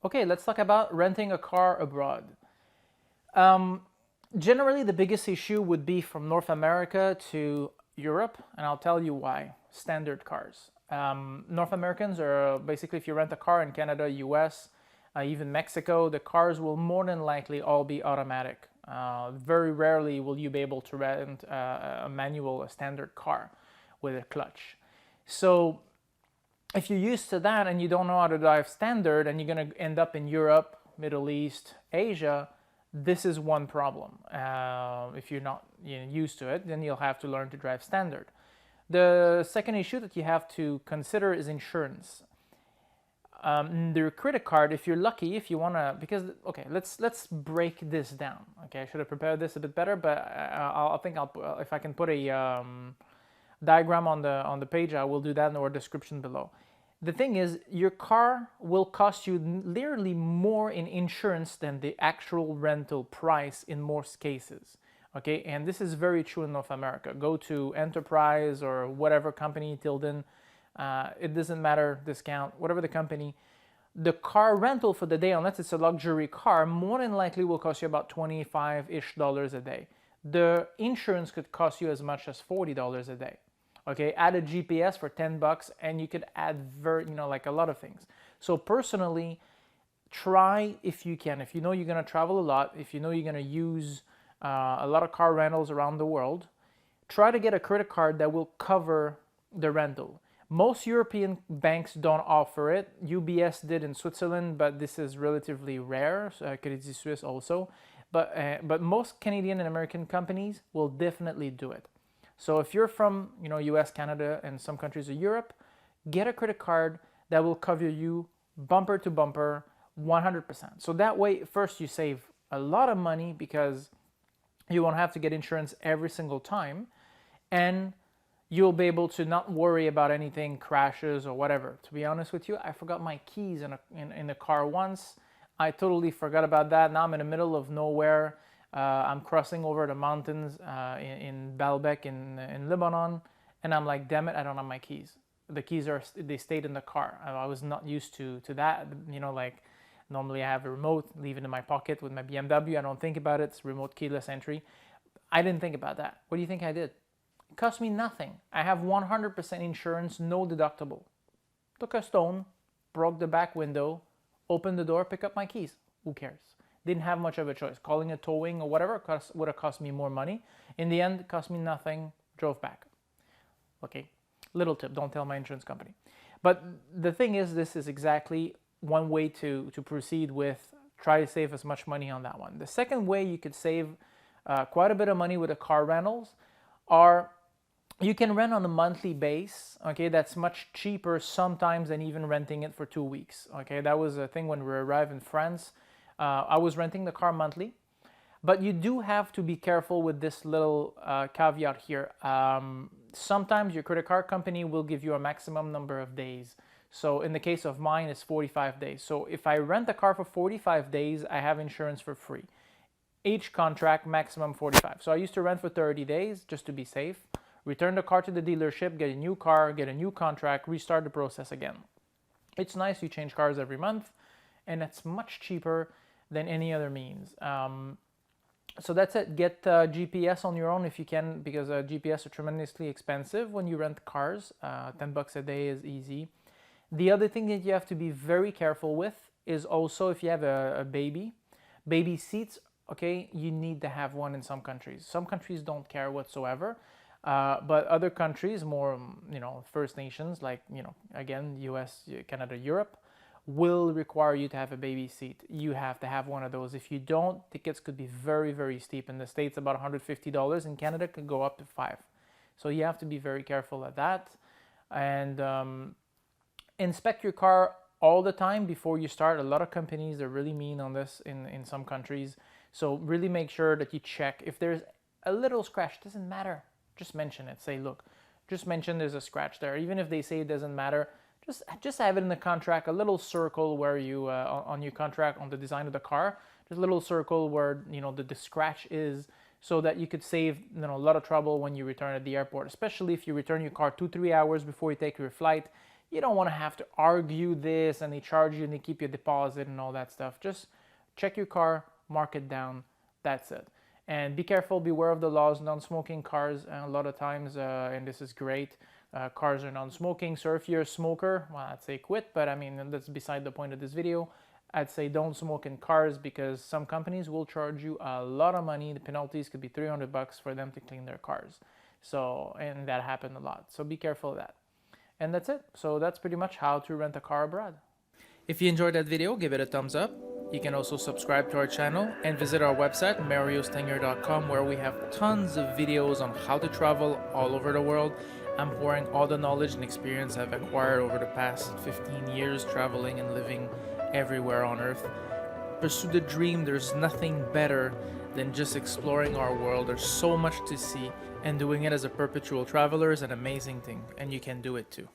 Okay, let's talk about renting a car abroad. Generally, the biggest issue would be from North America to Europe, and I'll tell you why. Standard cars. North Americans are basically, if you rent a car in Canada, US, even Mexico, the cars will more than likely all be automatic. Very rarely will you be able to rent a manual, a standard car with a clutch. So if you're used to that and you don't know how to drive standard and you're going to end up in Europe, Middle East, Asia, this is one problem. If you're not used to it, then you'll have to learn to drive standard. The second issue that you have to consider is insurance. The credit card, if you're lucky, if you want to, because okay, let's break this down. Okay, I should have prepared this a bit better, but I think I'll if I can put a diagram on the page, I will do that in our description below. The thing is, your car will cost you nearly more in insurance than the actual rental price in most cases. Okay, and this is very true in North America. Go to Enterprise or whatever company, Tilden, it doesn't matter, discount, whatever the company. The car rental for the day, unless it's a luxury car, more than likely will cost you about $25-ish a day. The insurance could cost you as much as $40 a day. Okay, add a GPS for $10 and you could add like a lot of things. So personally, try if you can. If you know you're going to travel a lot, if you know you're going to use a lot of car rentals around the world, try to get a credit card that will cover the rental. Most European banks don't offer it. UBS did in Switzerland, but this is relatively rare. Credit Suisse also. But most Canadian and American companies will definitely do it. So if you're from US, Canada, and some countries of Europe, get a credit card that will cover you bumper to bumper 100%. So that way, first you save a lot of money because you won't have to get insurance every single time, and you'll be able to not worry about anything, crashes or whatever. To be honest with you, I forgot my keys in the car once. I totally forgot about that. Now I'm in the middle of nowhere. I'm crossing over the mountains in Baalbek in Lebanon, and I'm like, damn it, I don't have my keys. The keys they stayed in the car. I was not used to that. Like normally I have a remote, leave it in my pocket with my BMW. I don't think about it. It's remote keyless entry. I didn't think about that. What do you think I did? It cost me nothing. I have 100% insurance, no deductible. Took a stone, broke the back window, opened the door, pick up my keys. Who cares? Didn't have much of a choice. Calling a towing or whatever would have cost me more money. In the end, it cost me nothing. Drove back. Okay, little tip, don't tell my insurance company. But the thing is, this is exactly one way to proceed with, try to save as much money on that one. The second way you could save quite a bit of money with the car rentals are, you can rent on a monthly base. Okay, that's much cheaper sometimes than even renting it for 2 weeks. Okay, that was a thing when we arrived in France. I was renting the car monthly, but you do have to be careful with this little caveat here. Sometimes your credit card company will give you a maximum number of days. So in the case of mine, it's 45 days. So if I rent a car for 45 days, I have insurance for free. Each contract, maximum 45. So I used to rent for 30 days just to be safe. Return the car to the dealership, get a new car, get a new contract, restart the process again. It's nice, you change cars every month, and it's much cheaper than any other means. So that's it. Get GPS on your own if you can, because GPS are tremendously expensive when you rent cars. $10 a day is easy. The other thing that you have to be very careful with is also if you have a baby seats. Okay, you need to have one in some countries. Some countries don't care whatsoever, but other countries, more First Nations, like again US, Canada, Europe, will require you to have a baby seat. You have to have one of those. If you don't, tickets could be very, very steep. In the States, about $150. In Canada, it could go up to $5. So you have to be very careful at that. And inspect your car all the time before you start. A lot of companies, they're really mean on this in some countries. So really make sure that you check. If there's a little scratch, doesn't matter. Just mention it. Say, look, just mention there's a scratch there. Even if they say it doesn't matter, just have it in the contract, a little circle where you, on your contract, on the design of the car, just a little circle where, the scratch is, so that you could save, a lot of trouble when you return at the airport, especially if you return your car 2-3 hours before you take your flight. You don't want to have to argue this and they charge you and they keep your deposit and all that stuff. Just check your car, mark it down, that's it. And be careful, beware of the laws, non-smoking cars, and a lot of times, and this is great, cars are non-smoking. So if you're a smoker, well, I'd say quit, but I mean, that's beside the point of this video. I'd say don't smoke in cars because some companies will charge you a lot of money. The penalties could be 300 bucks for them to clean their cars. So, and that happened a lot. So be careful of that. And that's it. So that's pretty much how to rent a car abroad. If you enjoyed that video, give it a thumbs up. You can also subscribe to our channel and visit our website, mariostengyer.com, where we have tons of videos on how to travel all over the world. I'm pouring all the knowledge and experience I've acquired over the past 15 years traveling and living everywhere on Earth. Pursue the dream. There's nothing better than just exploring our world. There's so much to see, and doing it as a perpetual traveler is an amazing thing, and you can do it too.